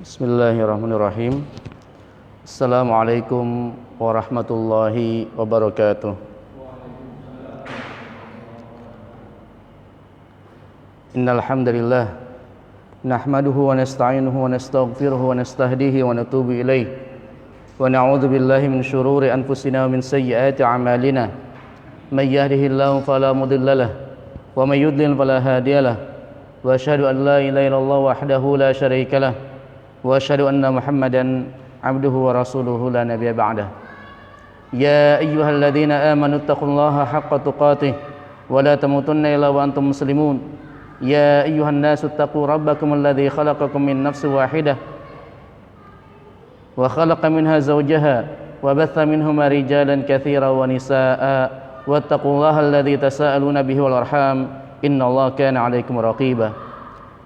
Bismillahirrahmanirrahim. Assalamualaikum warahmatullahi wabarakatuh. Innal hamdalillah nahmaduhu wa nasta'inuhu wa nastaghfiruhu wa nastahdihi wa natubu ilayh wa na'udzu billahi min shururi anfusina wa min sayyiati a'malina may yahdihillahu fala mudilla lahu wa may yudlil fala hadiya lahu wa asyhadu an la ilaha illallah wahdahu la syarika lahu wa asyhadu anna Muhammadan abduhu wa rasuluhu la nabiyya ba'dah. Ya ayyuhalladzina amanu taqullaha haqqa tuqatih wa la tamutunna illa wa antum muslimun. Ya ayyuhan nasu taqu rabbakum alladzi khalaqakum min nafsin wahidah wa khalaqa minha zawjaha wa batha minhuma rijalan katsiran wa nisaa'a wattaqullaha alladzi tasaaluna bihi wal arham innallaha kana 'alaikum raqiba.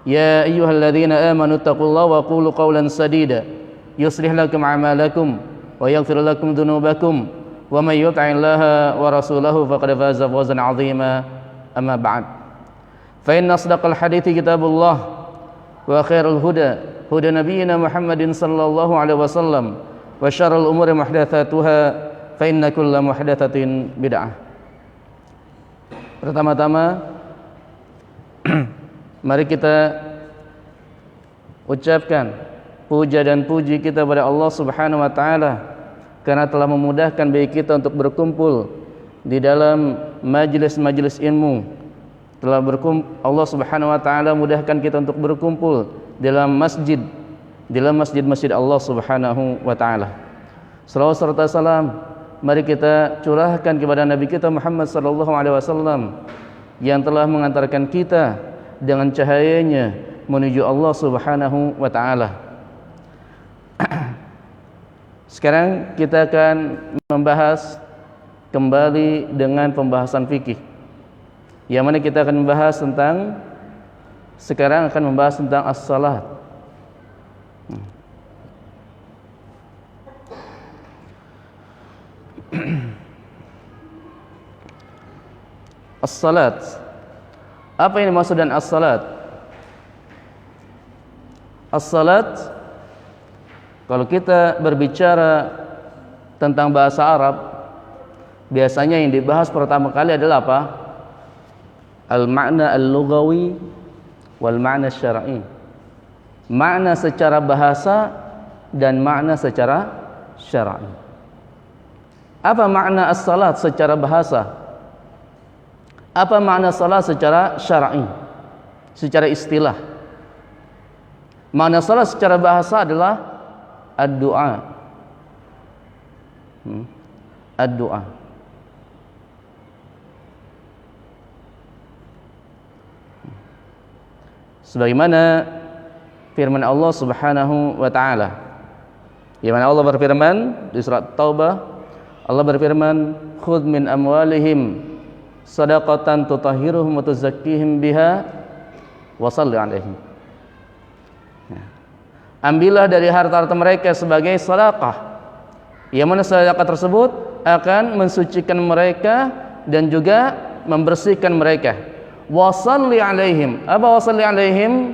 يا أيها الذين آمنوا اتقوا الله وقولوا قولا سديدا يصلح لكم أعمالكم ويغفر لكم ذنوبكم ومن يطع الله ورسوله فقد فاز فوزا عظيما أما بعد فإن أصدق الحديث كتاب الله وخير الهدى هدى نبينا محمد صلى الله عليه وسلم وشر الأمور محدثاتها فإن كل محدثة بدعة. Pertama-tama mari kita ucapkan puja dan puji kita kepada Allah Subhanahu wa taala karena telah memudahkan bagi kita untuk berkumpul di dalam majelis-majelis ilmu. Allah Subhanahu wa taala mudahkan kita untuk berkumpul dalam masjid Allah Subhanahu wa taala. Salawat serta salam mari kita curahkan kepada Nabi kita Muhammad sallallahu alaihi wasallam yang telah mengantarkan kita dengan cahayanya menuju Allah Subhanahu wa taala. Sekarang kita akan membahas kembali dengan pembahasan fikih. Yang mana kita akan membahas tentang as-salat. As-salat. Apa yang dimaksud dengan as-salat? As-salat, kalau kita berbicara tentang bahasa Arab, biasanya yang dibahas pertama kali adalah apa? Al-ma'na al-lughawi wal ma'na syar'i. Makna secara bahasa dan makna secara syar'i. Apa makna as-salat secara bahasa? Apa makna salat secara syar'i, secara istilah? Makna salat secara bahasa adalah ad-du'a. Ad-du'a. Sebagaimana firman Allah Subhanahu wa taala. Di mana Allah berfirman di surat Taubah, Allah berfirman, "Khudh min amwalihim sadaqatan tutahhiruhum wa tuzakkihim biha wa shalli 'alaihim." Ambillah dari harta-harta mereka sebagai sedekah. Yang mana sedekah tersebut akan mensucikan mereka dan juga membersihkan mereka. Wa shalli 'alaihim. Apa wa shalli 'alaihim?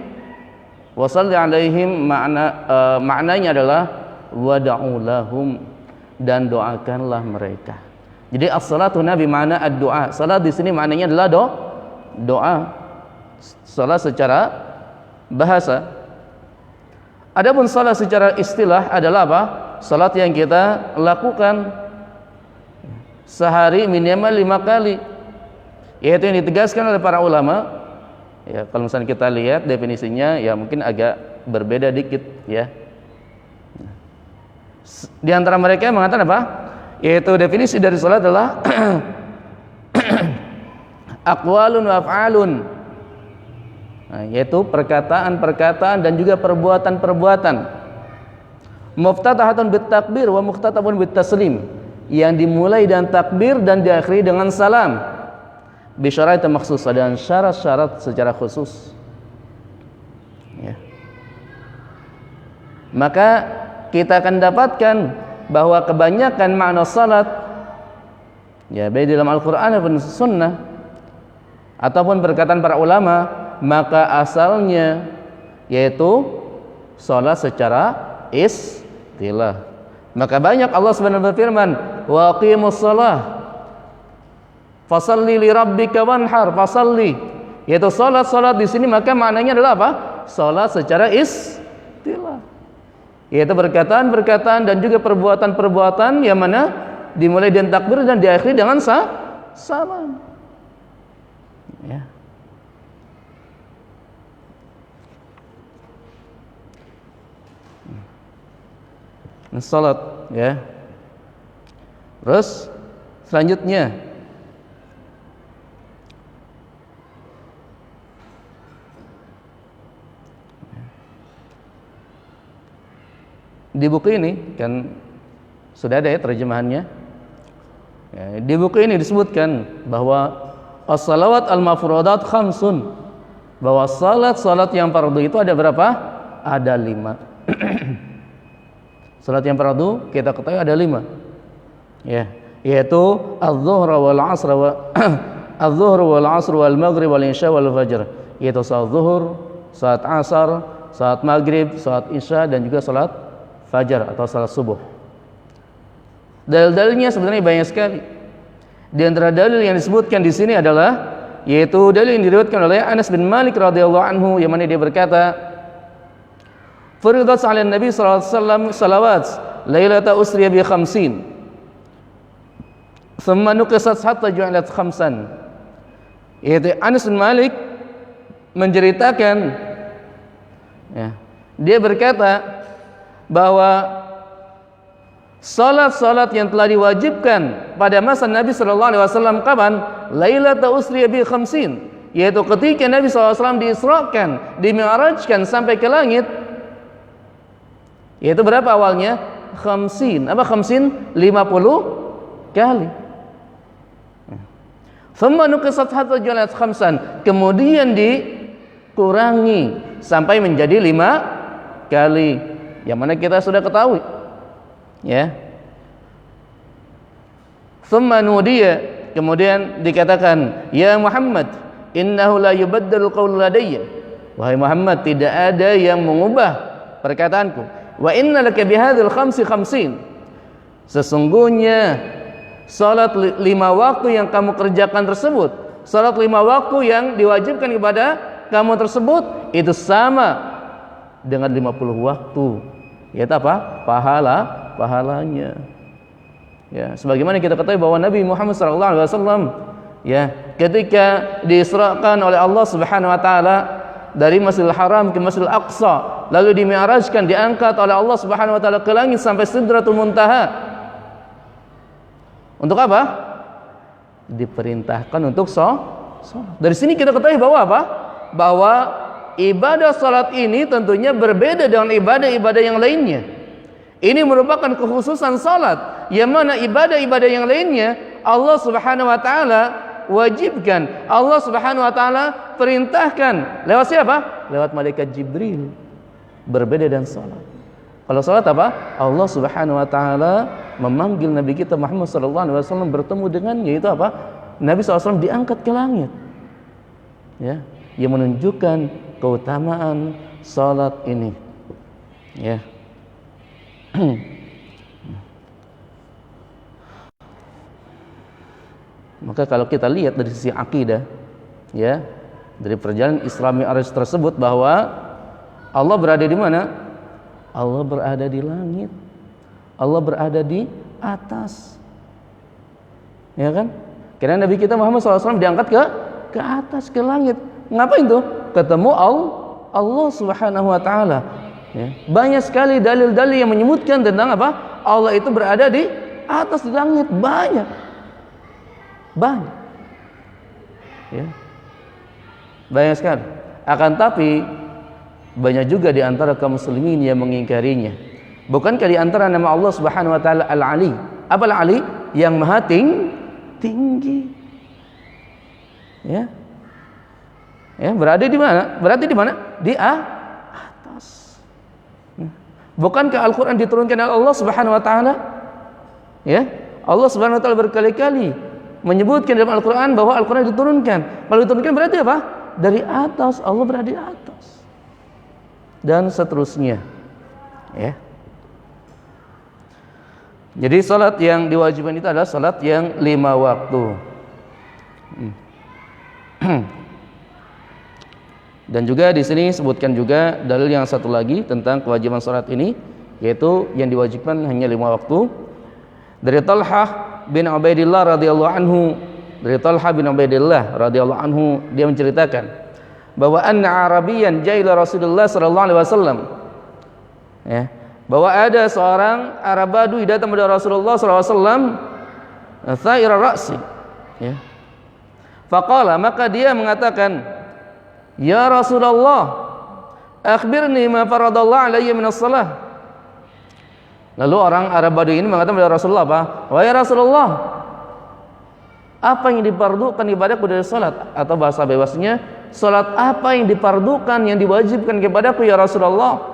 Wa shalli 'alaihim maknanya adalah wad'u lahum, dan doakanlah mereka. Jadi as-salatu nabi makna ad-du'a. Salat di sini maknanya adalah doa. Salat secara bahasa. Adapun salat secara istilah adalah apa? Salat yang kita lakukan sehari minimal 5 kali. Yaitu yang ditegaskan oleh para ulama. Ya, kalau misalnya kita lihat definisinya ya mungkin agak berbeda dikit ya. Di antara mereka yang mengatakan apa? Yaitu definisi dari salat adalah aqwalun wa af'alun. Yaitu perkataan-perkataan dan juga perbuatan-perbuatan. Muftatahatun bit takbir wa mukhtatabun bit taslim, yang dimulai dengan takbir dan diakhiri dengan salam. Bi syarat makhsusah, dan syarat-syarat secara khusus. Ya. Maka kita akan dapatkan bahwa kebanyakan makna salat ya baik dalam Al-Qur'an maupun sunnah ataupun perkataan para ulama, maka asalnya yaitu salat secara istilah. Maka banyak Allah Subhanahu berfirman, wa aqimus shalah fasalli li rabbika wanhar, fasalli, yaitu salat di sini maka maknanya adalah apa? Salat secara istilah, yaitu perkataan-perkataan dan juga perbuatan-perbuatan yang mana dimulai dengan takbir dan diakhiri dengan salam. Ya. Salat, ya. Terus selanjutnya di buku ini kan sudah ada ya terjemahannya. Ya, di buku ini disebutkan bahwa as-salawat al-mafruḍat khamsun, bahwa salat yang fardu itu ada berapa? Ada 5. Salat yang fardu kita ketahui ada 5. Ya, yaitu az-zuhr wal 'asr wa az-zuhr wal 'asr wal maghrib wal isya wal fajr. Yaitu salat zuhur, salat asar, salat maghrib, salat isya dan juga salat fajar atau salat subuh. Dalil-dalilnya sebenarnya banyak sekali. Di antara dalil yang disebutkan di sini adalah yaitu dalil yang diriwayatkan oleh Anas bin Malik radhiyallahu anhu yang mana dia berkata, furidat 'ala Nabi sallallahu alaihi wasallam salawat lailata usriya bi 50 thumma nuqisat hatta ju'ilat khamsan. Yaitu Anas bin Malik menceritakan, ya, dia berkata bahwa salat-salat yang telah diwajibkan pada masa Nabi sallallahu alaihi wasallam kapan? Lailata usriya bi 50, yaitu ketika Nabi sallallahu alaihi wasallam diisrakan, dimi'rajkan sampai ke langit. Yaitu berapa awalnya? 50. Apa 50? 50 kali. Thumma nuqisat hatta ju'ilat khamsan. Kemudian dikurangi sampai menjadi 5 kali. Yang mana kita sudah ketahui. Ya. Thumma nudiya, kemudian dikatakan, ya Muhammad, innahu la yubaddalu qawlu ladayya. Wahai Muhammad, tidak ada yang mengubah perkataanku. Wa inna laka bihadzal khamsi khamsin. Sesungguhnya salat 5 waktu yang kamu kerjakan tersebut, salat 5 waktu yang diwajibkan kepada kamu tersebut itu sama dengan 50 waktu. Yaitu apa? Pahalanya. Ya, sebagaimana kita ketahui bahwa Nabi Muhammad SAW, ya, ketika diisrakan oleh Allah Subhanahu wa taala dari Masjidil Haram ke Masjidil Aqsa, lalu dimi'rajkan, diangkat oleh Allah Subhanahu wa taala ke langit sampai Sidratul Muntaha. Untuk apa? Diperintahkan untuk salat. Dari sini kita ketahui bahwa apa? Bahwa ibadah salat ini tentunya berbeda dengan ibadah-ibadah yang lainnya. Ini merupakan kekhususan salat, yang mana ibadah-ibadah yang lainnya Allah Subhanahu wa taala wajibkan, Allah Subhanahu wa taala perintahkan lewat siapa? Lewat malaikat Jibril. Berbeda dengan salat. Kalau salat apa? Allah Subhanahu wa taala memanggil Nabi kita Muhammad sallallahu alaihi wasallam bertemu dengannya, itu apa? Nabi SAW diangkat ke langit. Ya, yang menunjukkan keutamaan salat ini. Ya. Maka kalau kita lihat dari sisi akidah, ya, dari perjalanan Isra Mi'raj tersebut, bahwa Allah berada di mana? Allah berada di langit. Allah berada di atas. Ya kan? Karena Nabi kita Muhammad SAW diangkat ke atas, ke langit. Ngapain tuh? Ketemu Allah Subhanahu wa taala. Ya. Banyak sekali dalil-dalil yang menyebutkan tentang apa? Allah itu berada di atas di langit, banyak. Ya. Banyak sekali. Akan tapi banyak juga di antara kaum muslimin yang mengingkarinya. Bukankah di antara nama Allah Subhanahu wa taala Al-Ali? Apa Al-Ali? Yang Maha tinggi. Ya. Ya, berada di mana? Berarti di mana? Di atas. Bukankah Al-Qur'an diturunkan oleh Allah Subhanahu wa taala? Ya. Allah Subhanahu wa taala berkali-kali menyebutkan dalam Al-Qur'an bahwa Al-Qur'an diturunkan. Kalau diturunkan berarti apa? Dari atas, Allah berada di atas. Dan seterusnya. Ya. Jadi salat yang diwajibkan itu adalah salat yang 5 waktu. Dan juga di sini sebutkan juga dalil yang satu lagi tentang kewajiban salat ini, yaitu yang diwajibkan hanya 5 waktu. Dari Talhah bin Ubaidillah radhiyallahu anhu, dia menceritakan bahwa anna Arabiyan jaila Rasulullah sallallahu alaihi wasallam. Ya, bahwa ada seorang Arab Badui datang kepada Rasulullah sallallahu alaihi wasallam thaira ra'si. Ya. Faqala, maka dia mengatakan, "Ya Rasulullah, akhbirni ma faradallahu alayya min as-salah." Lalu orang Arab Badui ini mengatakan kepada Rasulullah apa? "Wahai Rasulullah, apa yang dipardukan kepadaku dari salat?" Atau bahasa bebasnya, salat apa yang dipardukan, yang diwajibkan kepadaku ya Rasulullah?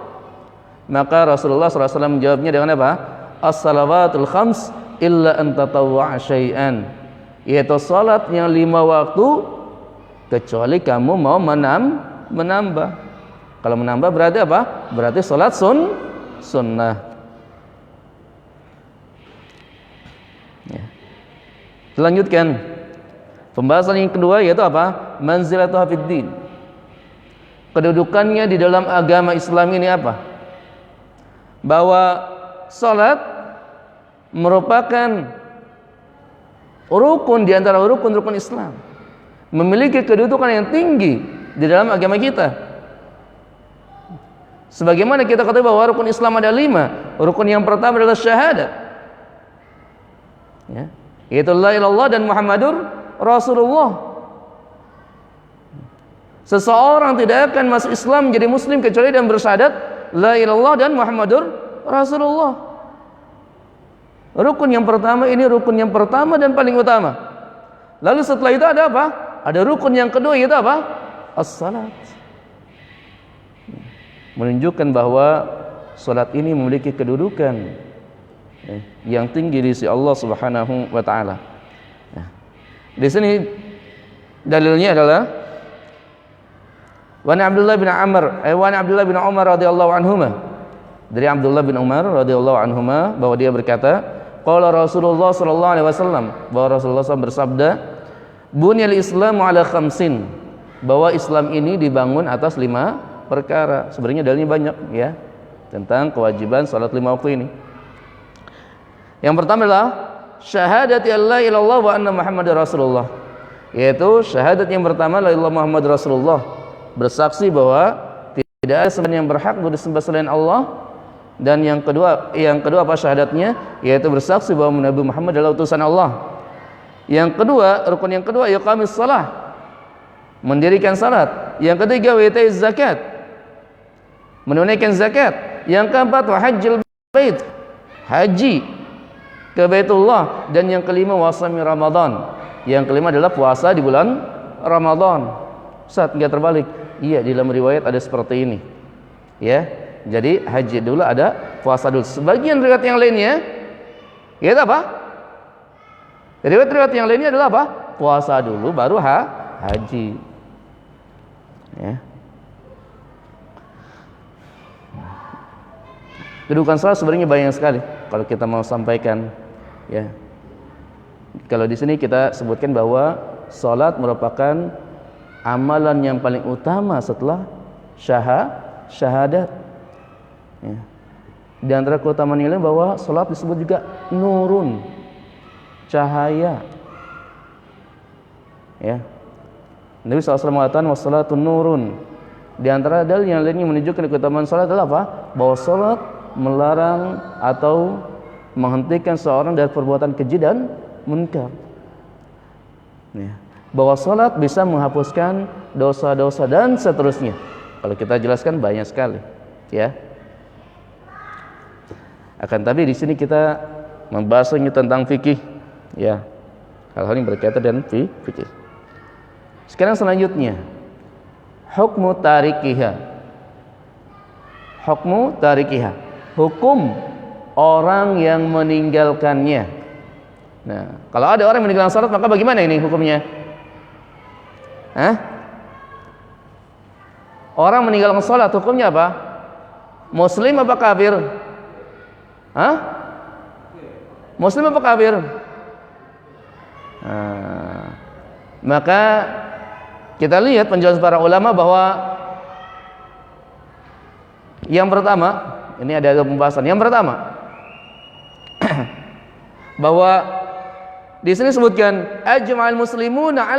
Maka Rasulullah SAW menjawabnya dengan apa? As-salawatul khams illa an tatawwa' syai'an. Yaitu salat yang 5 waktu kecuali kamu mau menambah. Kalau menambah berarti apa? Berarti salat sunnah. Ya. Selanjutkan pembahasan yang kedua, yaitu apa? Manzilatuha fid din. Kedudukannya di dalam agama Islam ini apa? Bahwa salat merupakan rukun di antara rukun-rukun Islam, memiliki kedudukan yang tinggi di dalam agama kita. Sebagaimana kita ketahui bahwa rukun Islam ada 5. Rukun yang pertama adalah syahadat, ya, yaitu la ilaha illallah dan Muhammadur Rasulullah. Seseorang tidak akan masuk Islam menjadi muslim kecuali dia bersyahadat la ilaha illallah dan Muhammadur Rasulullah. Rukun yang pertama ini rukun yang pertama dan paling utama. Lalu setelah itu ada apa? Ada rukun yang kedua, yaitu apa? As-salat. Menunjukkan bahwa salat ini memiliki kedudukan yang tinggi di sisi Allah Subhanahu wa taala. Di sini dalilnya adalah wa Abdullah bin Umar radhiyallahu anhuma, dari Abdullah bin Umar radhiyallahu anhuma, bahwa dia berkata, qala Rasulullah sallallahu alaihi wasallam, bahwa Rasulullah SAW bersabda, bunyal Islamu ala khamsin, bahwa Islam ini dibangun atas 5 perkara. Sebenarnya dalilnya banyak ya tentang kewajiban salat 5 waktu ini. Yang pertama adalah syahadati alla ilaha illallah wa anna Muhammadar Rasulullah, yaitu syahadat yang pertama la ilaha illallah Muhammad Rasulullah, bersaksi bahwa tidak ada sembahan yang berhak disembah selain Allah. Dan yang kedua apa syahadatnya? Yaitu bersaksi bahwa Nabi Muhammad adalah utusan Allah. Yang kedua, rukun yang kedua, iqamis shalah, mendirikan salat. Yang ketiga, wa itaiz zakat, menunaikan zakat. Yang keempat, wa hajjil bait, haji ke Baitullah. Dan yang kelima, wa shaumi Ramadan. Yang kelima adalah puasa di bulan Ramadan. Ustaz, enggak terbalik. Iya, di dalam riwayat ada seperti ini. Ya, jadi haji dulu, ada puasa dulu. Sebagian riwayat yang lainnya, ya apa? Riwayat yang lainnya adalah apa? Puasa dulu, baru haji. Ya. Kedudukan salat sebenarnya banyak sekali kalau kita mau sampaikan. Ya. Kalau di sini kita sebutkan bahwa salat merupakan amalan yang paling utama setelah syahadat. Ya. Di antara keutamaan yang lain bahwa salat disebut juga nurun, cahaya. Ya. Nabi SAW mengatakan wassalatun nurun. Di antara dalil yang lainnya menunjukkan keutamaan salat adalah apa? Bahwa salat melarang atau menghentikan seorang dari perbuatan keji dan munkar. Ya. Bahwa salat bisa menghapuskan dosa-dosa dan seterusnya. Kalau kita jelaskan banyak sekali, ya. Akan tapi di sini kita membahasnya tentang fikih, ya. Hal-hal yang berkaitan dengan fikih. Sekarang selanjutnya, hukmu tarikiha. Hukmu tarikiha, hukum orang yang meninggalkannya. Nah, kalau ada orang yang meninggalkan salat, maka bagaimana ini hukumnya? Orang meninggalkan salat hukumnya apa? Muslim apa kafir? Hah? Muslim apa kafir? Maka kita lihat penjelasan para ulama bahwa yang pertama, ini ada pembahasan. Yang pertama, bahwa di sini sebutkan ajma'al muslimuna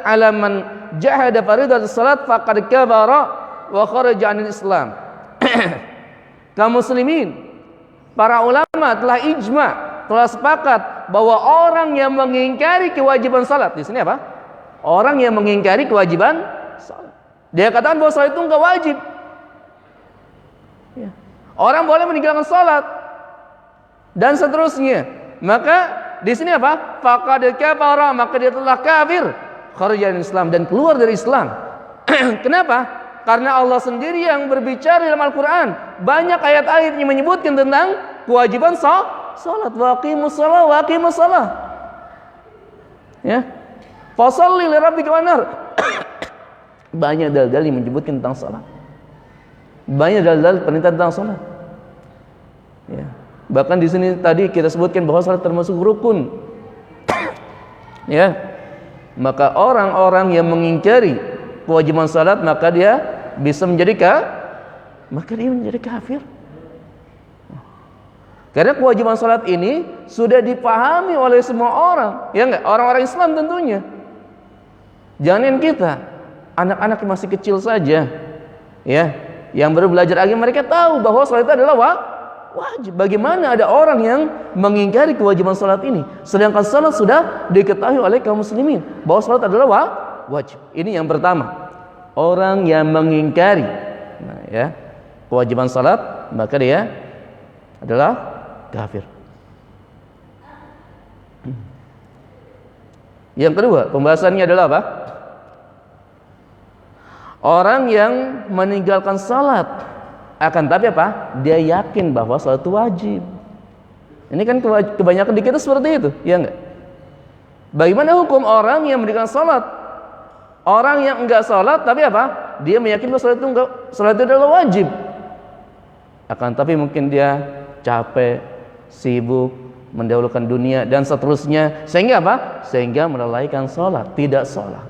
ala man jahada faridatus salat faqad kafara wa kharaja 'anil Islam. Kaum muslimin, para ulama telah ijma, telah sepakat bahwa orang yang mengingkari kewajiban salat, di sini apa? Orang yang mengingkari kewajiban salat. Dia katakan bahwa salat itu enggak wajib. Ya. Orang boleh meninggalkan salat dan seterusnya. Maka di sini apa? Faqad kafara, maka dia telah kafir, kharaja dari Islam, dan keluar dari Islam. Kenapa? Karena Allah sendiri yang berbicara dalam Al-Qur'an. Banyak ayat-ayat yang menyebutkan tentang kewajiban salat. Waqimus shalah, waqimus shalah. Ya. Fasholli li rabbika wanhar. Banyak dalil yang menyebutkan tentang salat. Banyak dalil perintah tentang salat. Ya. Bahkan di sini tadi kita sebutkan bahwa salat termasuk rukun. Ya. Maka orang-orang yang mengingkari kewajiban salat, maka dia bisa menjadi kafir. Karena kewajiban salat ini sudah dipahami oleh semua orang, ya enggak? Orang-orang Islam tentunya. Jangan kita, anak-anak yang masih kecil saja, ya, yang baru belajar agama, mereka tahu bahwa salat itu adalah wajib. Bagaimana ada orang yang mengingkari kewajiban salat ini, sedangkan salat sudah diketahui oleh kaum muslimin bahwa salat adalah wajib. Ini yang pertama, orang yang mengingkari, ya, kewajiban salat, maka dia adalah kafir. Yang kedua, pembahasannya adalah apa? Orang yang meninggalkan salat, akan tapi apa? Dia yakin bahwa salat itu wajib. Ini kan kebanyakan di kita seperti itu, ya enggak? Bagaimana hukum orang yang meninggalkan salat? Orang yang enggak salat tapi apa? Dia meyakini bahwa salat itu adalah wajib. Akan tapi mungkin dia capek, sibuk, mendahulukan dunia dan seterusnya, sehingga apa? Sehingga melalaikan salat, tidak salat.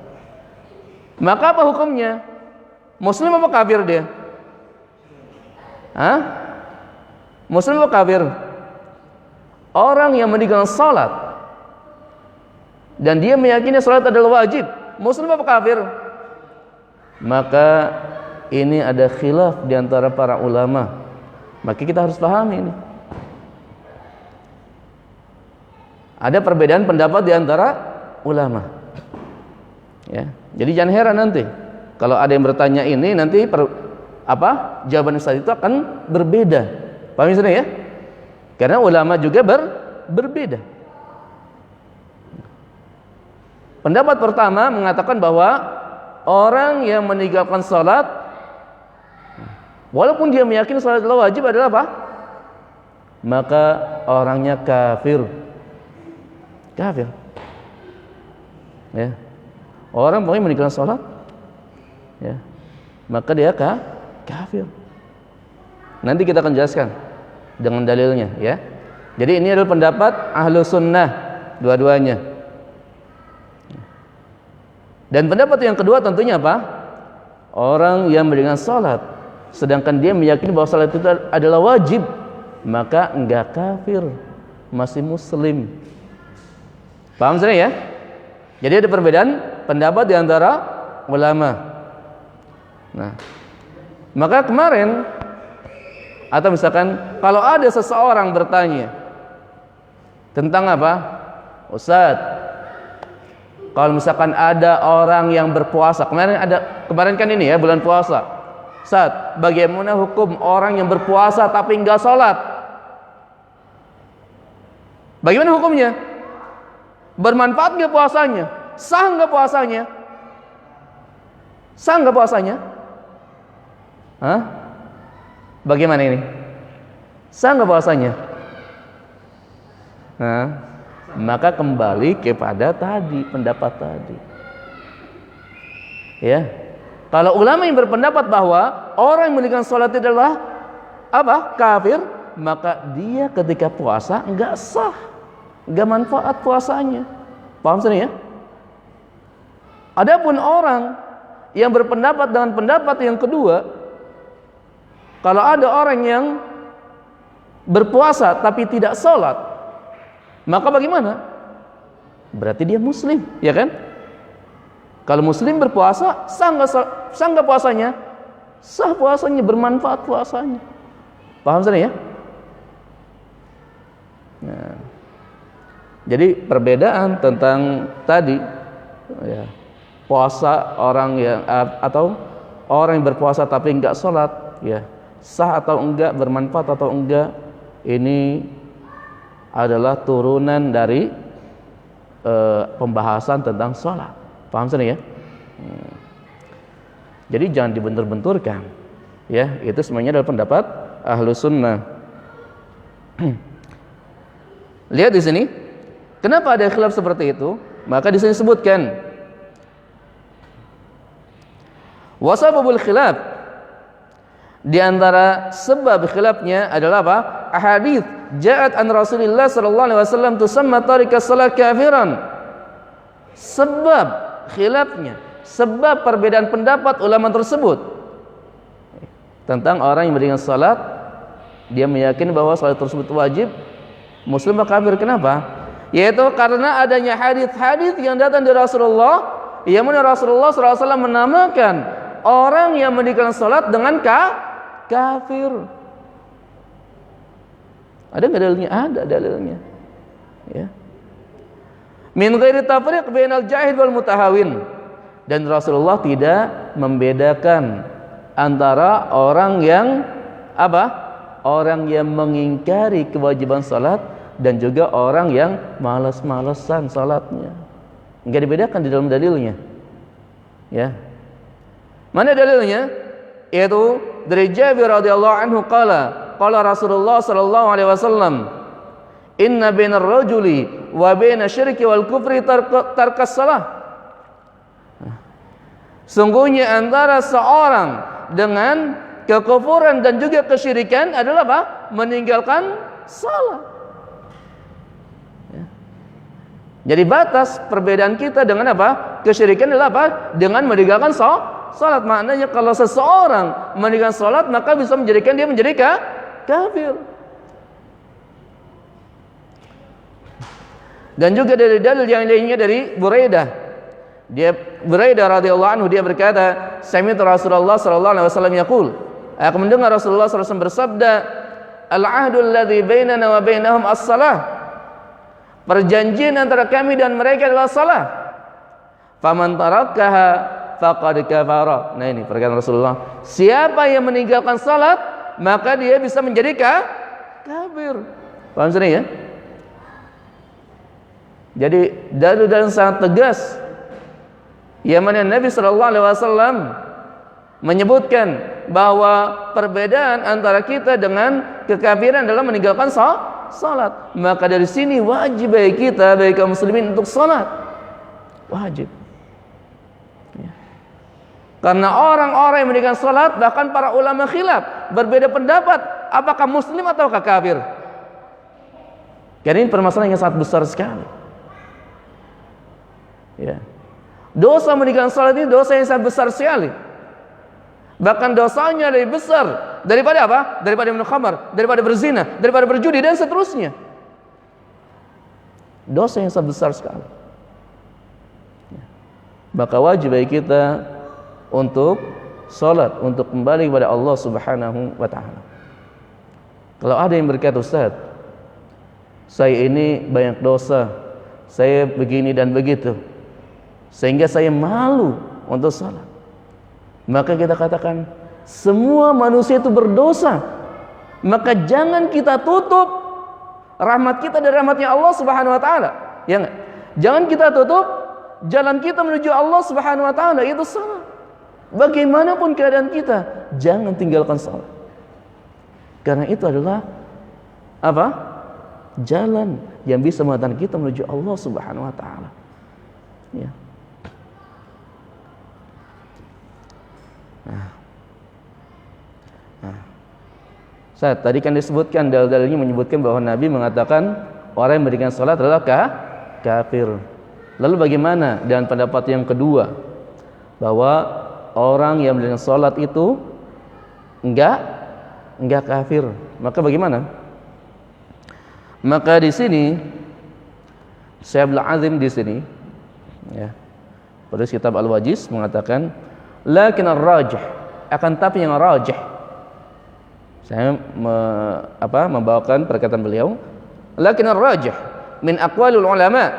Maka apa hukumnya? Muslim apa kafir dia? Hah? Muslim apa kafir? Orang yang meninggalkan salat dan dia meyakini salat adalah wajib, Muslim apa kafir? Maka ini ada khilaf di antara para ulama. Maka kita harus pahami ini. Ada perbedaan pendapat di antara ulama. Ya, jadi jangan heran nanti kalau ada yang bertanya ini, nanti jawaban Ustaz itu akan berbeda. Paham ya? Karena ulama juga berbeda. Pendapat pertama mengatakan bahwa orang yang meninggalkan salat, walaupun dia meyakini salat adalah wajib, adalah apa? Maka orangnya kafir. Kafir. Ya. Orang pokoknya meninggalkan salat, ya, maka dia kafir. Nanti kita akan jelaskan dengan dalilnya, ya. Jadi ini adalah pendapat ahlu sunnah dua-duanya. Dan pendapat yang kedua tentunya apa? Orang yang meninggalkan salat sedangkan dia meyakini bahwa salat itu adalah wajib, maka enggak kafir, masih muslim. Paham sudah ya? Jadi ada perbedaan pendapat di antara ulama. Nah, maka kemarin, atau misalkan kalau ada seseorang bertanya tentang apa? Ustaz, kalau misalkan ada orang yang berpuasa, kemarin kan ini ya, bulan puasa. Ustaz, bagaimana hukum orang yang berpuasa tapi enggak sholat? Bagaimana hukumnya? Bermanfaat enggak puasanya? Sah enggak puasanya? Sah enggak puasanya? Hah? Bagaimana ini? Sah enggak puasanya? Nah, maka kembali kepada tadi, pendapat tadi. Ya. Kalau ulama yang berpendapat bahwa orang yang meninggalkan sholat adalah apa? Kafir, maka dia ketika puasa enggak sah, enggak manfaat puasanya. Paham sini ya? Adapun orang yang berpendapat dengan pendapat yang kedua, kalau ada orang yang berpuasa tapi tidak sholat, maka bagaimana? Berarti dia muslim, ya kan? Kalau muslim berpuasa, sah nggak puasanya? Sah puasanya, bermanfaat puasanya. Paham saya ya? Nah, jadi perbedaan tentang tadi, ya, puasa orang yang atau orang yang berpuasa tapi enggak sholat, ya, sah atau enggak, bermanfaat atau enggak, ini adalah turunan dari pembahasan tentang sholat. Paham saya ya? Jadi jangan dibentur-benturkan, ya. Itu semuanya adalah pendapat ahlu sunnah. Lihat di sini, kenapa ada khilaf seperti itu? Maka di sini disebutkan wasababul khilaf, di antara sebab khilafnya adalah apa? Ahadits ja'at an Rasulillah sallallahu alaihi wasallam tusamma tarikas salat kafiran. Sebab khilafnya, sebab perbedaan pendapat ulama tersebut tentang orang yang berikan salat, dia meyakini bahwa salat tersebut wajib, muslim atau kafir. Kenapa? Yaitu karena adanya hadis-hadis yang datang dari Rasulullah, yang mana Rasulullah SAW menamakan orang yang mendirikan salat dengan kafir. Ada nggak dalilnya? Ada dalilnya. Ya. Min ghairi tafriq bainal jahil wal mutahawin. Dan Rasulullah tidak membedakan antara orang yang apa? Orang yang mengingkari kewajiban salat dan juga orang yang malas-malesan salatnya. Enggak dibedakan di dalam dalilnya. Ya. Mana dalilnya? Yaitu dari Jabir radhiyallahu anhu qala Rasulullah sallallahu alaihi wasallam, inna bainar rajuli wa baina syirki wal kufri tarkas salah. Sungguhnya antara seorang dengan kekufuran dan juga kesyirikan adalah apa? Meninggalkan salat. Ya. Jadi batas perbedaan kita dengan apa? Kesyirikan adalah apa? Dengan meninggalkan salat. Maknanya kalau seseorang meninggalkan salat, maka bisa menjadikan dia menjadi kafir. Dan juga dari dalil yang lainnya dari Buraidah. Buraidah radhiyallahu anhu, dia berkata, sami'tu Rasulullah sallallahu alaihi wasallam yaqul, aku mendengar Rasulullah sallallahu alaihi wasallam bersabda, al-'ahdu alladhi bainana wa bainahum as-salah. Perjanjian antara kami dan mereka adalah salah. Faman tarakaha faqad kafara. Nah, ini perkataan Rasulullah, siapa yang meninggalkan salat, maka dia bisa menjadi kafir. Paham sini ya? Jadi dalil-dalil sangat tegas yang mana Nabi sallallahu alaihi wasallam menyebutkan bahwa perbedaan antara kita dengan kekafiran adalah meninggalkan salat. Maka dari sini wajib bagi kita, bagi kaum muslimin, untuk salat. Wajib. Ya. Karena orang-orang yang meninggalkan salat, bahkan para ulama khilaf, berbeda pendapat apakah muslim atau kafir. Karena ini permasalahan yang sangat besar sekali. Ya. Dosa meninggalkan salat ini dosa yang sangat besar sekali. Bahkan dosanya lebih besar daripada apa? Daripada minum khamar, daripada berzina, daripada berjudi dan seterusnya. Dosa yang sangat besar sekali. Maka wajib bagi kita untuk salat, untuk kembali kepada Allah Subhanahu wa taala. Kalau ada yang berkata, Ustaz, saya ini banyak dosa, saya begini dan begitu, sehingga saya malu untuk salat, maka kita katakan semua manusia itu berdosa. Maka jangan kita tutup rahmat kita dari rahmatnya Allah Subhanahu wa taala. Ya enggak? Jangan kita tutup jalan kita menuju Allah Subhanahu wa taala, itu salat. Bagaimanapun keadaan kita, jangan tinggalkan salat. Karena itu adalah apa? Jalan yang bisa mengantarkan kita menuju Allah Subhanahu wa taala. Ya. Tadi kan disebutkan dalil-dalilnya menyebutkan bahwa Nabi mengatakan orang yang mendirikan salat adalah kafir. Lalu bagaimana dengan pendapat yang kedua bahwa orang yang mendirikan salat itu enggak kafir? Maka bagaimana? Maka di sini Syekh Abdul Azim di sini ya, pada kitab Al-Wajiz mengatakan lakin ar-rajih, akan tapi yang rajih. Saya membawakan perkataan beliau, lakin ar-rajih min aqwalul ulama,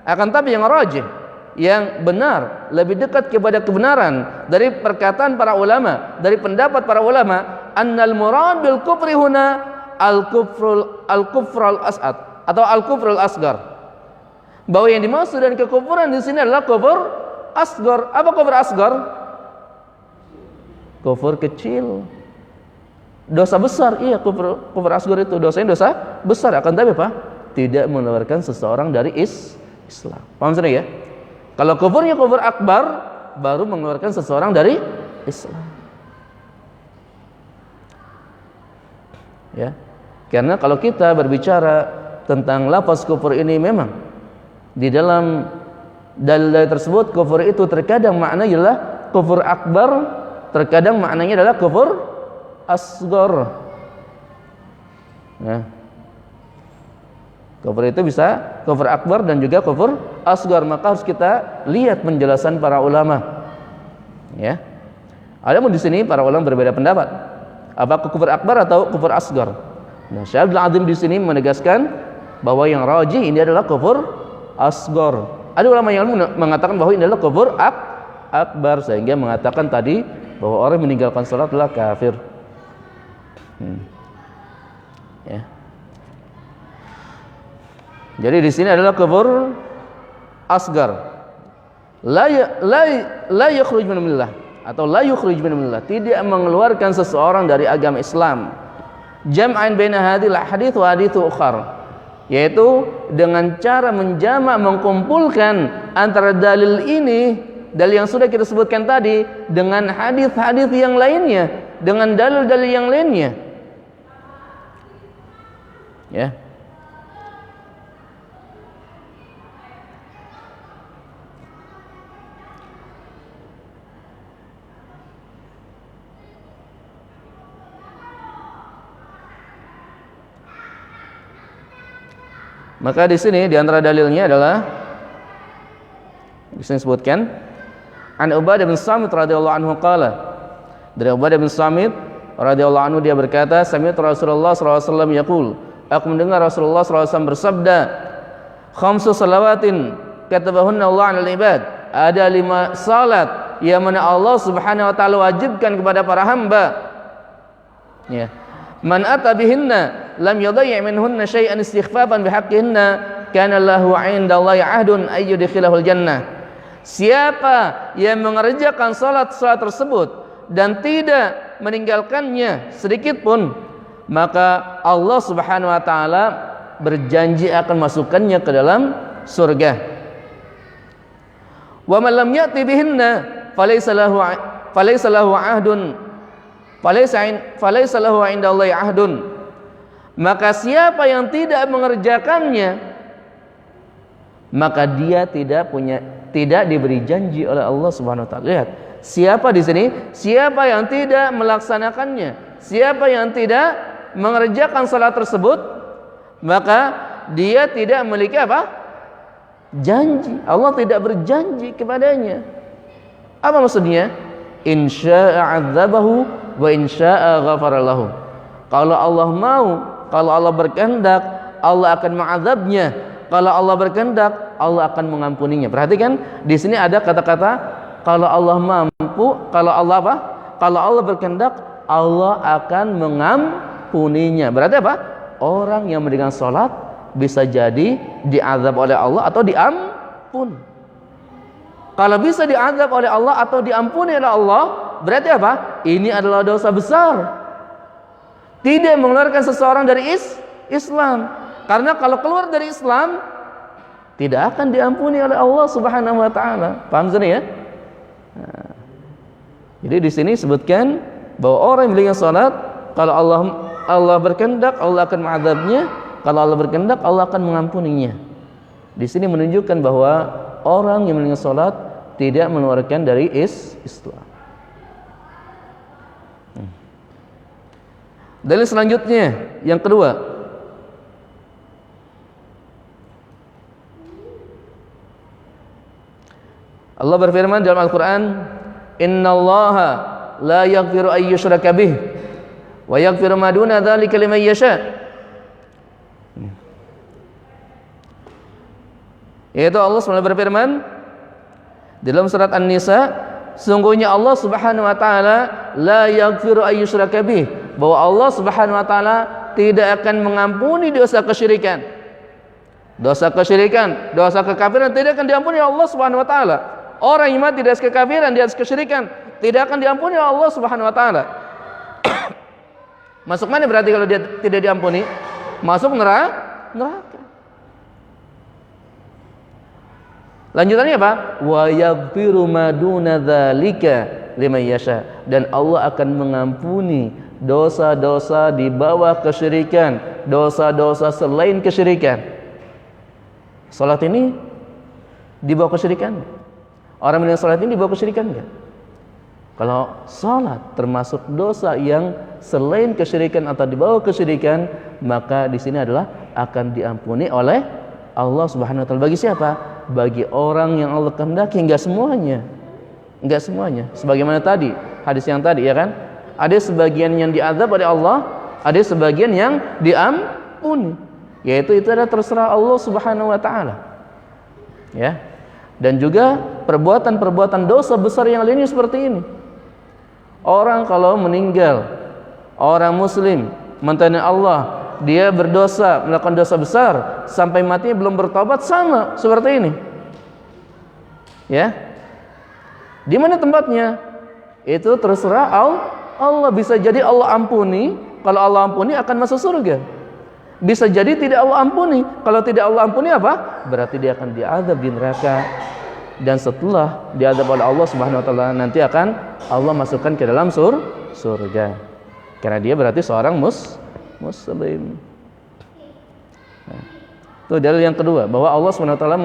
akan tapi yang rajih, yang benar, lebih dekat kepada kebenaran dari perkataan para ulama, dari pendapat para ulama, annal murad bil kufri huna al-kufrul as'ad atau al-kufrul asgar, bahwa yang dimaksud dengan kekufuran di sini adalah kufur asgar. Apa kufur asgar? Kufur kecil, dosa besar. Iya, kufur asgar itu dosanya dosa besar, akan tapi apa? Tidak mengeluarkan seseorang dari Islam. Paham sudah ya? Kalau kufurnya kufur akbar, baru mengeluarkan seseorang dari Islam. Ya. Karena kalau kita berbicara tentang lafaz kufur ini, memang di dalam dalil tersebut kufur itu terkadang maknanya adalah kufur akbar, terkadang maknanya adalah kufur asgar. Ya. Kufur itu bisa kufur akbar dan juga kufur asgar, maka harus kita lihat penjelasan para ulama. Ya. Adapun di sini para ulama berbeda pendapat. Apakah kufur akbar atau kufur asgar? Nah, Syekh Abdul Azim di sini menegaskan bahwa yang rajih ini adalah kufur asgar. Ada ulama yang mengatakan bahwa ini adalah kufur akbar, sehingga mengatakan tadi bahwa orang yang meninggalkan salat adalah kafir. Ya. Jadi di sini adalah kufur asgar. La yukhruj min millah atau la yukhruj min millah, tidak mengeluarkan seseorang dari agama Islam. Jam'an baina hadhil hadits wa hadits ukhar, yaitu dengan cara menjamak, mengkumpulkan antara dalil ini, dalil yang sudah kita sebutkan tadi, dengan hadis-hadis yang lainnya, dengan dalil-dalil yang lainnya. Ya. Maka di sini di antara dalilnya adalah di sini sebutkan an Ubadah bin Samit radhiyallahu anhu qala, dari Ubadah bin Samit radhiyallahu anhu dia berkata, sami'tu Rasulullah sallallahu alaihi wasallam yaqul, aku mendengar Rasulullah sallallahu alaihi wasallam bersabda, khamsu salawatin katabahunna Allah 'alal ibad, ada 5 salat yang mana Allah Subhanahu wa taala wajibkan kepada para hamba. Ya. Man ata bihinna lam yudayyi' minhunna syai'an istighfafan bihaqqihinna kana lahu 'indallahi 'ahdun ay yudkhilahul jannah. Siapa yang mengerjakan salat-salat tersebut dan tidak meninggalkannya sedikit pun, maka Allah Subhanahu wa taala berjanji akan masukkannya ke dalam surga. Wa man lam ya'ti bihinna falaysa lahu 'ahdun falaysa lahu 'indallahi 'ahdun. Maka siapa yang tidak mengerjakannya, maka dia tidak diberi janji oleh Allah Subhanahu wa taala. Lihat, siapa di sini? Siapa yang tidak melaksanakannya, siapa yang tidak mengerjakan salat tersebut, maka dia tidak memiliki apa? Janji. Allah tidak berjanji kepadanya. Apa maksudnya? Insya'a 'adzabahu wa insya'a ghafara lahu. Kalau Allah mau, kalau Allah berkehendak, Allah akan mengazabnya. Kalau Allah berkehendak, Allah akan mengampuninya. Perhatikan, di sini ada kata-kata kalau Allah mampu, kalau Allah apa? Kalau Allah berkehendak, Allah akan mengampuninya. Berarti apa? Orang yang mendirikan salat bisa jadi diazab oleh Allah atau diampun. Kalau bisa diazab oleh Allah atau diampuni oleh Allah, berarti apa? Ini adalah dosa besar. Tidak mengeluarkan seseorang dari Islam. Karena kalau keluar dari Islam, tidak akan diampuni oleh Allah Subhanahu wa taala. Paham sudah ya? Nah, jadi di sini sebutkan bahwa orang yang berikan salat, kalau Allah berkehendak Allah akan mengadabnya, kalau Allah berkehendak Allah akan mengampuninya. Di sini menunjukkan bahwa orang yang meninggalkan salat tidak mengeluarkan dari Islam. Dalil selanjutnya yang kedua, Allah berfirman dalam Al-Quran, innallaha la yaghfiru an yushraka bih wa yaghfiru ma duna dzalika liman yasha. Yaitu Allah SWT berfirman dalam surat An-Nisa, sungguhnya Allah Subhanahu wa taala la yaghfiru an yushraka bih, bahwa Allah Subhanahu wa taala tidak akan mengampuni dosa kesyirikan. Dosa kesyirikan, dosa kekafiran tidak akan diampuni Allah Subhanahu wa taala. Orang yang mati di atas kekafiran, di atas kesyirikan, tidak akan diampuni Allah Subhanahu wa taala. Masuk mana berarti kalau dia tidak diampuni? Masuk neraka. Lanjutannya apa? Wa yaghfiru ma duna dzalika liman yasha. Dan Allah akan mengampuni dosa-dosa di bawah kesyirikan, dosa-dosa selain kesyirikan. Salat ini di bawah kesyirikan? Orang meninggalkan salat ini di bawah kesyirikan enggak? Kalau salat termasuk dosa yang selain kesyirikan atau di bawah kesyirikan, maka di sini adalah akan diampuni oleh Allah Subhanahu wa taala. Bagi siapa? Bagi orang yang Allah kehendaki, enggak semuanya. Enggak semuanya. Sebagaimana tadi, hadis yang tadi ya kan? Ada sebagian yang diazab oleh Allah, ada sebagian yang diampuni. Yaitu itu adalah terserah Allah Subhanahu wa taala. Ya. Dan juga perbuatan-perbuatan dosa besar yang lainnya seperti ini. Orang kalau meninggal, orang muslim mentaati Allah, dia berdosa, melakukan dosa besar sampai matinya belum bertobat, sama seperti ini. Ya. Di mana tempatnya? Itu terserah Allah. Bisa jadi Allah ampuni, kalau Allah ampuni akan masuk surga. Bisa jadi tidak Allah ampuni. Kalau tidak Allah ampuni apa? Berarti dia akan diazab di neraka. Dan setelah diazab oleh Allah Subhanahu wa taala, nanti akan Allah masukkan ke dalam surga. Karena dia berarti seorang muslim. Nah, itu dalil yang kedua, bahwa Allah Subhanahu wa taala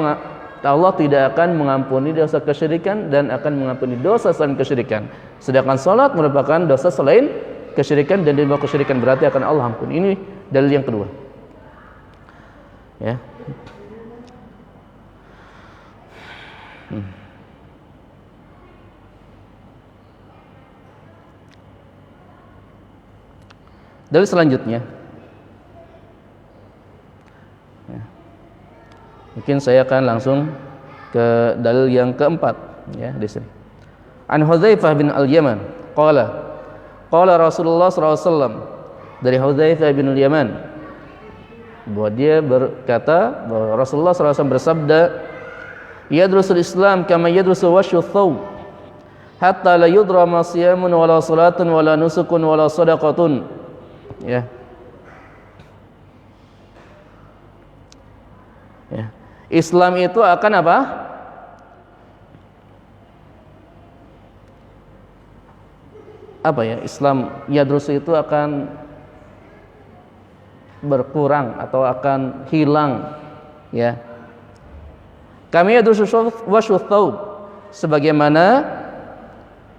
Allah tidak akan mengampuni dosa kesyirikan dan akan mengampuni dosa selain kesyirikan. Sedangkan salat merupakan dosa selain kesyirikan dan di bawah kesyirikan, berarti akan Allah ampuni. Ini dalil yang kedua. Ya. Dalil selanjutnya, ya. Mungkin saya akan langsung ke dalil yang keempat, ya, di sini. An Hudzaifah bin Al-Yaman, qala Rasulullah SAW, dari Hudzaifah bin Al-Yaman, bahwa dia berkata bahwa Rasulullah SAW bersabda, yadrusul Islam kama yadrusul wasyu thawb, hatta la yudra ma siyamun wala salatun wala nusukun wala sadaqatun. Ya. Ya. Islam itu akan apa? Apa ya? Islam yadrus itu akan berkurang atau akan hilang, ya. Kami yadrusu wasyu thawb, sebagaimana,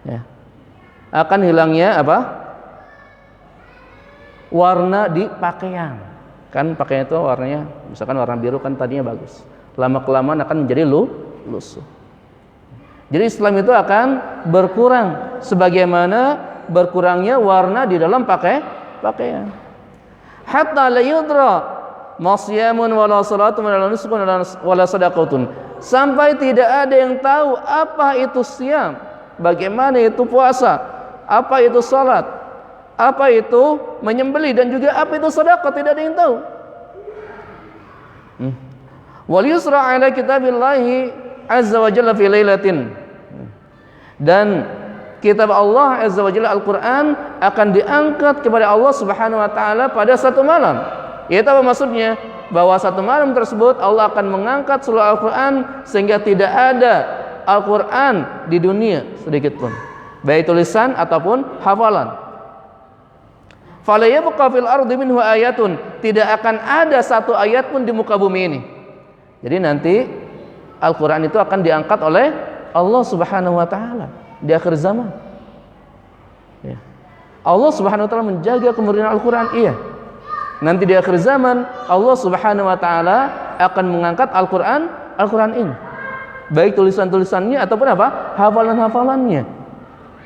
ya, akan hilangnya apa? Warna di pakaian. Kan pakaian itu warnanya, misalkan warna biru kan tadinya bagus, lama-kelamaan akan menjadi lusuh. Jadi Islam itu akan berkurang sebagaimana berkurangnya warna di dalam pakaian. Hatta la yudra masyamun wala salatun wala nusukun wala sadaqatun, sampai tidak ada yang tahu apa itu siam, bagaimana itu puasa, apa itu salat, apa itu menyembelih, dan juga apa itu sedekah, tidak ada yang tahu. Wal yusra ala kitabillahi azza wa jalla fi lailatin, dan kitab Allah azza wa jalla Al-Qur'an akan diangkat kepada Allah Subhanahu wa taala pada satu malam. Itu apa maksudnya? Bahwa satu malam tersebut Allah akan mengangkat seluruh Al-Qur'an sehingga tidak ada Al-Qur'an di dunia sedikit pun, baik tulisan ataupun hafalan. Fala yabqa fil ardi minhu ayatun, tidak akan ada satu ayat pun di muka bumi ini. Jadi nanti Al-Qur'an itu akan diangkat oleh Allah Subhanahu wa taala di akhir zaman. Ya. Allah Subhanahu wa taala menjaga kemurnian Al-Qur'an, iya. Nanti di akhir zaman Allah Subhanahu wa taala akan mengangkat Al-Qur'an ini. Baik tulisan-tulisannya ataupun apa? Hafalan-hafalannya.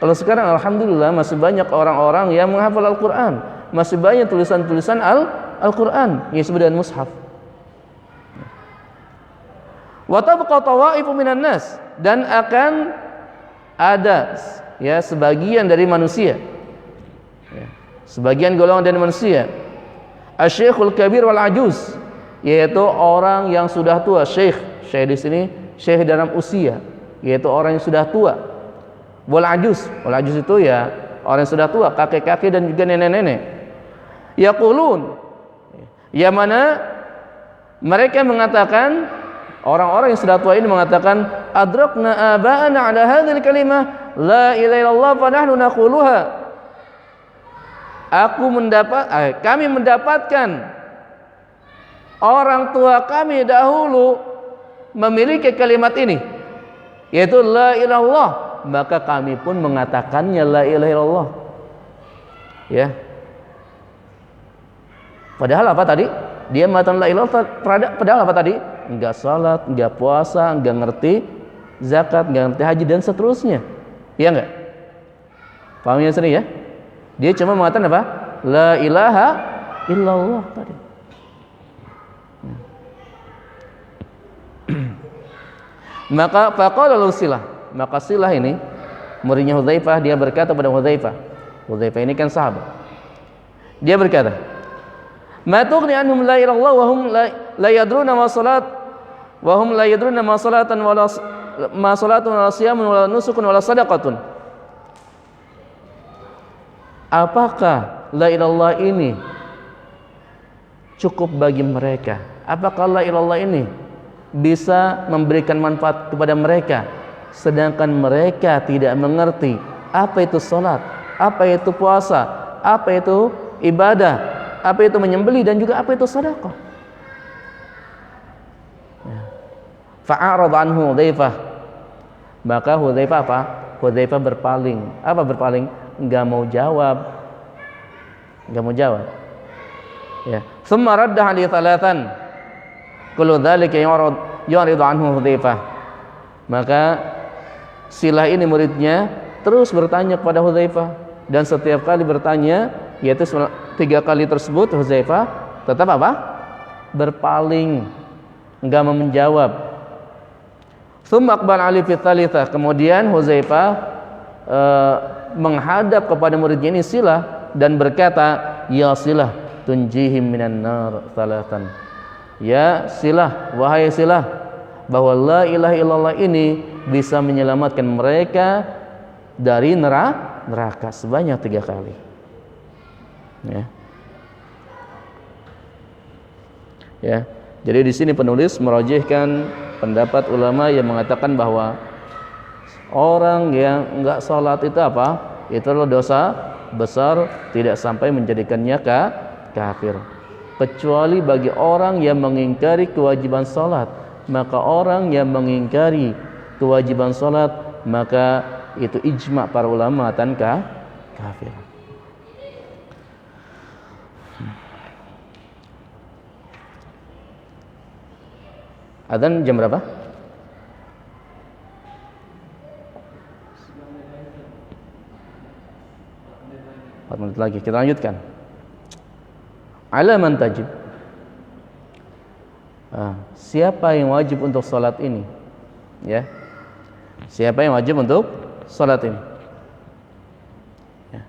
Kalau sekarang alhamdulillah masih banyak orang-orang yang menghafal Al-Qur'an, masih banyak tulisan-tulisan Al-Qur'an yang disebut dengan mushaf. Wa tabqa tawaifu minan nas, dan akan ada ya sebagian dari manusia, ya, sebagian golongan dari manusia, asy-syekhul kabir wal ajuz, yaitu orang yang sudah tua. Syekh di sini syekh dalam usia, yaitu orang yang sudah tua. Wal ajuz itu ya orang yang sudah tua, kakek-kakek dan juga nenek-nenek. Yaqulun, yang mana mereka mengatakan, orang-orang yang sudah tua ini mengatakan, adrakna aba'ana ala hadhil kalimah la ilaha illallah fa nahnu naquluha. Kami mendapatkan orang tua kami dahulu memiliki kalimat ini, yaitu la ilaha illallah, maka kami pun mengatakannya la ilaha illallah. Ya. Padahal apa tadi? Dia mengatakan la ilaha illallah, padahal apa tadi? Enggak salat, enggak puasa, enggak ngerti zakat, enggak ngerti haji dan seterusnya. Iya enggak? Paham ya sini ya? Dia cuma mengatakan apa? La ilaha illallah tadi. Maka faqala Silah, maka Silah ini muridnya Hudzaifah, dia berkata kepada Hudzaifah ini kan sahabat. Dia berkata, ma tughni anhum la ilaha illallah wa hum la yadruna ma salat wa hum la yadruna ma salatan wala ma salatun wala siyamun wala nusukun wala sadaqatun. Apakah la ilallah ini cukup bagi mereka? Apakah la ilallah ini bisa memberikan manfaat kepada mereka, sedangkan mereka tidak mengerti apa itu salat, apa itu puasa, apa itu ibadah, apa itu menyembelih, dan juga apa itu sedekah. Fa'arad anhu Hudzaifah, maka Hudzaifah apa? Hudzaifah berpaling. Apa berpaling? Enggak mau jawab. Ya. Tsumma radda li thalathan kullu dzalika yuridu anhu Hudzaifah. Maka Silah ini muridnya terus bertanya kepada Hudzaifah, dan setiap kali bertanya, yaitu 3 kali tersebut, Hudzaifah tetap apa? Berpaling, enggak mau menjawab. Tsumma aqbal ali fi tsalitsah, kemudian Hudzaifah menghadap kepada muridnya ini Silah dan berkata, ya Silah, tunjihim minan nar tsalatan. Ya Silah, wahai Silah, bahwa la ilaha illallah ini bisa menyelamatkan mereka dari neraka sebanyak 3 kali. Ya. Jadi di sini penulis merajihkan pendapat ulama yang mengatakan bahwa orang yang enggak salat itu apa? Itu adalah dosa besar, tidak sampai menjadikannya kafir. Kecuali bagi orang yang mengingkari kewajiban salat. Maka orang yang mengingkari kewajiban salat, maka itu ijma' para ulama tentang kafir. Adzan jam berapa? 4 menit lagi. Kita lanjutkan. Ala man tajib. Siapa yang wajib untuk salat ini? Ya. Siapa yang wajib untuk salat ini? Ya.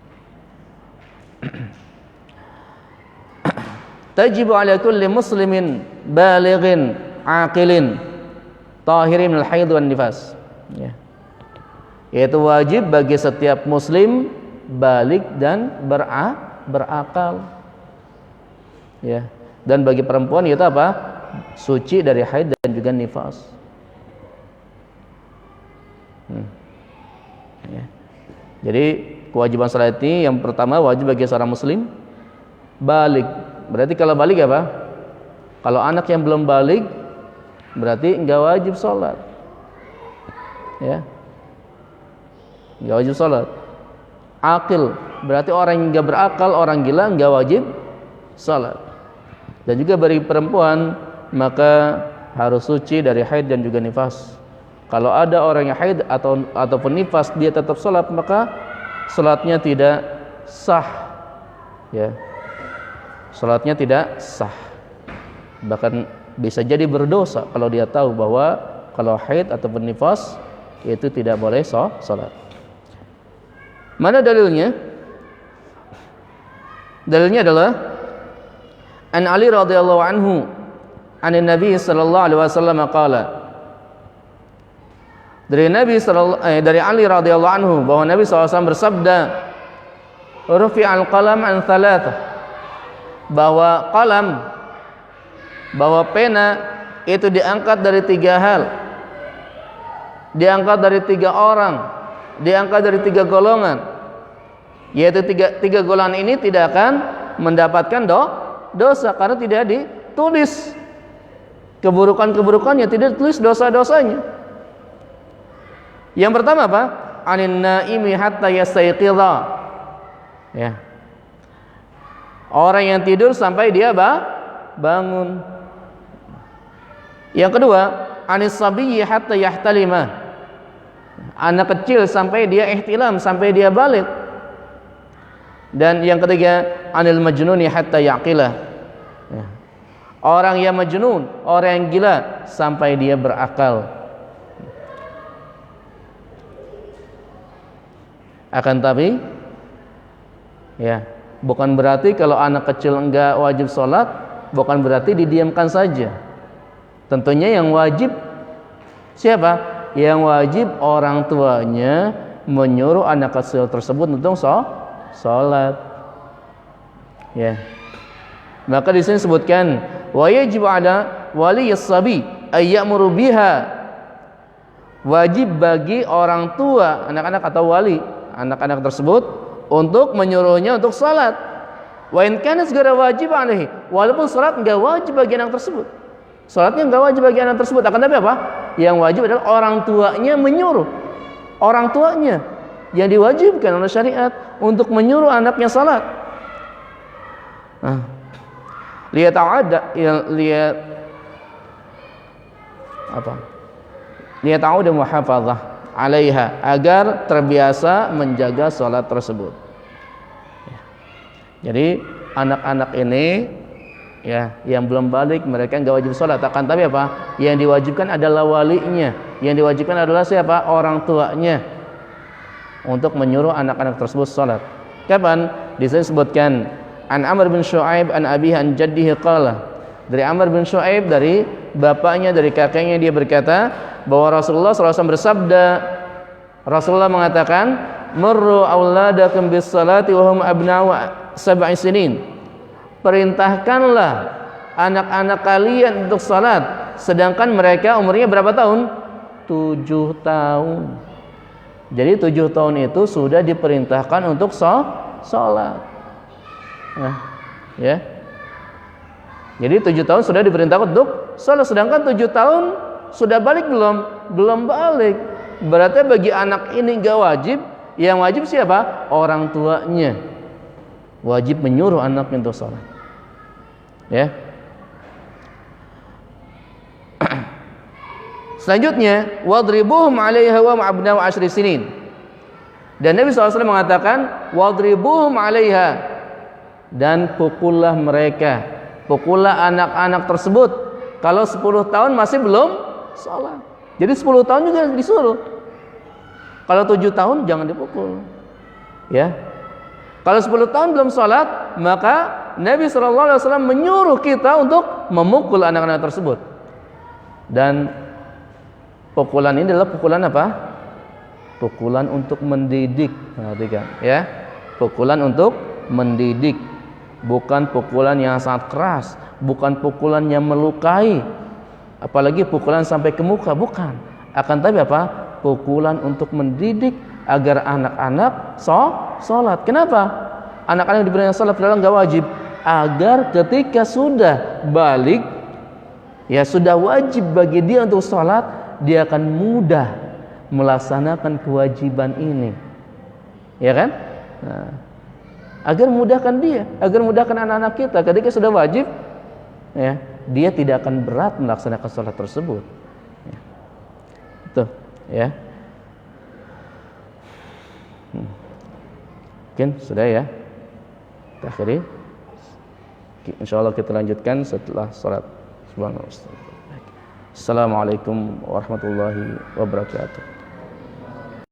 Tajibu ala kulli muslimin balighin aqilin tahirin minal haid wan nifas. Ya. Yaitu wajib bagi setiap muslim balik dan berakal. Ya. Dan bagi perempuan itu apa? Suci dari haid dan juga nifas. Ya. Jadi kewajiban salat ini yang pertama wajib bagi seorang muslim, balik. Berarti kalau balik apa? Kalau anak yang belum balik berarti enggak wajib sholat. Ya. Enggak wajib sholat. Akil berarti orang yang enggak berakal, orang gila enggak wajib sholat. Dan juga bagi perempuan maka harus suci dari haid dan juga nifas. Kalau ada orang yang haid ataupun nifas dia tetap sholat, maka sholatnya tidak sah. Ya. Sholatnya tidak sah. Bahkan bisa jadi berdosa kalau dia tahu bahwa kalau haid ataupun nifas itu tidak boleh sholat. Mana dalilnya? Dalilnya adalah An Ali radhiyallahu anhu an Nabi sallallahu alaihi wasallam qala. Dari Ali radhiyallahu anhu bahwa Nabi SAW bersabda, "Rufi'al qalam an thalathah." Bahwa pena itu diangkat dari 3 hal. Diangkat dari 3 orang, diangkat dari 3 golongan. Yaitu tiga golongan ini tidak akan mendapatkan dosa karena tidak ditulis keburukan-keburukannya, tidak ditulis dosa-dosanya. Yang pertama apa? Anin naimi hatta yastayqidha. Ya. Orang yang tidur sampai dia bangun. Yang kedua, anis sabiyyi hatta yahtalima. Anak kecil sampai dia ihtilam, sampai dia balik. Dan yang ketiga, anil majnuni hatta yaqilah. Ya. Orang yang majnun, orang yang gila sampai dia berakal. Akan tapi ya, bukan berarti kalau anak kecil enggak wajib sholat, bukan berarti didiamkan saja. Tentunya yang wajib siapa? Yang wajib orang tuanya menyuruh anak kecil tersebut untuk sholat. Ya. Maka di sini disebutkan wa yajibu ala waliyis sabi ay ya'muru biha. Wajib bagi orang tua anak-anak atau wali anak-anak tersebut untuk menyuruhnya untuk salat. Wa in kana segera wajib alaihi, walaupun salat enggak wajib bagi anak tersebut. Salatnya enggak wajib bagi anak tersebut. Akan tapi apa? Yang wajib adalah orang tuanya menyuruh. Orang tuanya yang diwajibkan oleh syariat untuk menyuruh anaknya salat. Lihat muhafazah alaiha, agar terbiasa menjaga salat tersebut. Jadi anak-anak ini ya yang belum balik mereka enggak wajib salat, akan tapi apa? Yang diwajibkan adalah walinya. Yang diwajibkan adalah siapa? Orang tuanya untuk menyuruh anak-anak tersebut salat. Kapan? Di sini disebutkan an Amr bin Shu'aib an abihi an jaddihi qala. Dari Amr bin Shu'aib, dari bapaknya, dari kakeknya, dia berkata bahwa Rasulullah SAW bersabda, Rasulullah mengatakan, "Murru auladakum bis salati wa hum abna'u sab'i sinin." Perintahkanlah anak-anak kalian untuk salat sedangkan mereka umurnya berapa tahun? 7 tahun. Jadi 7 tahun itu sudah diperintahkan untuk salat. Nah, ya. Jadi 7 tahun sudah diperintahkan untuk salat, sedangkan 7 tahun sudah balik belum? Belum balik. Berarti bagi anak ini enggak wajib. Yang wajib siapa? Orang tuanya. Wajib menyuruh anaknya untuk salat. Ya. Selanjutnya, wadribuhum 'alaiha wa ma'abna'u 10 sinin. Dan Nabi SAW mengatakan, wadribuhum 'alaiha, dan pukullah mereka, pukullah anak-anak tersebut kalau 10 tahun masih belum salat. Jadi 10 tahun juga disuruh. Kalau 7 tahun jangan dipukul. Ya. Kalau 10 tahun belum salat, maka Nabi SAW menyuruh kita untuk memukul anak-anak tersebut. Dan pukulan ini adalah pukulan apa? Pukulan untuk mendidik. Perhatikan, ya. Pukulan untuk mendidik. Bukan pukulan yang sangat keras, bukan pukulan yang melukai, apalagi pukulan sampai ke muka, bukan. Akan tapi apa? Pukulan untuk mendidik agar anak-anak sholat. Kenapa? Anak-anak yang diberikan sholat padahal enggak wajib. agar ketika sudah balik, ya sudah wajib bagi dia untuk sholat, dia akan mudah melaksanakan kewajiban ini, ya kan? Nah, agar mudahkan dia, agar mudahkan anak-anak kita ketika sudah wajib, ya dia tidak akan berat melaksanakan sholat tersebut. Ya. Itu, ya. Mungkin sudah ya. Kita akhiri. Insyaallah kita lanjutkan setelah sholat. Subhanallah. Assalamualaikum warahmatullahi wabarakatuh.